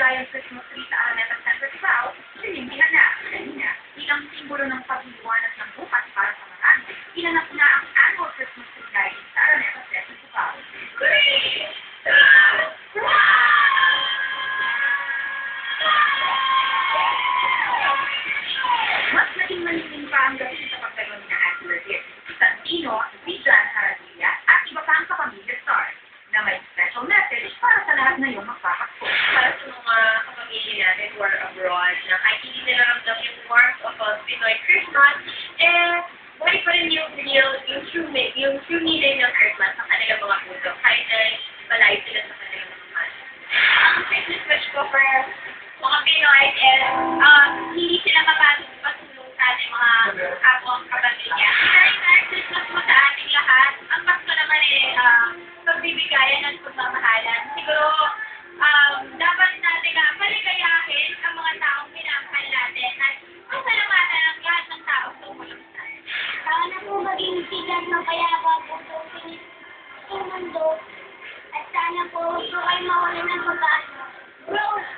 maligayang Christmas tree sa Araneta Center South, sinindihan na kanina bilang simbolo ng pagliwanag ng bukas para sa marami. Inanap na ang annual Christmas tree lighting sa Araneta Center South. Mas naging maniling pa ang gabi sa pagkaroon na Adlergit, Santino, Bijan, Haradilla, at iba pa ang kapamilya stars na may special message para sa lahat na yung magpapasko. Para sa mga kapamilya natin who are abroad na kahit hindi nila ramdam yung warmth of a Pinoy Christmas, buhay pa rin yung true meaning ng Christmas sa kanilang mga puso, kahit na malayo sila sa kanilang mga mahal. Ang Christmas wish ko for mga Pinoy is hindi sila mapatulong sa ating mga kapwang kapamilya. Merry Christmas po sa ating lahat. Ang Pasko naman pagbibigayan at pagmamahalan. Siguro, dapat natin paligayahin ang mga taong minamahal natin at pasalamatan ang lahat ng taong tumulong sa atin. Sana po maging sigat ng payapa po sa mundo at sana po huwag po kayo mawalan ng pag-asa. Bro!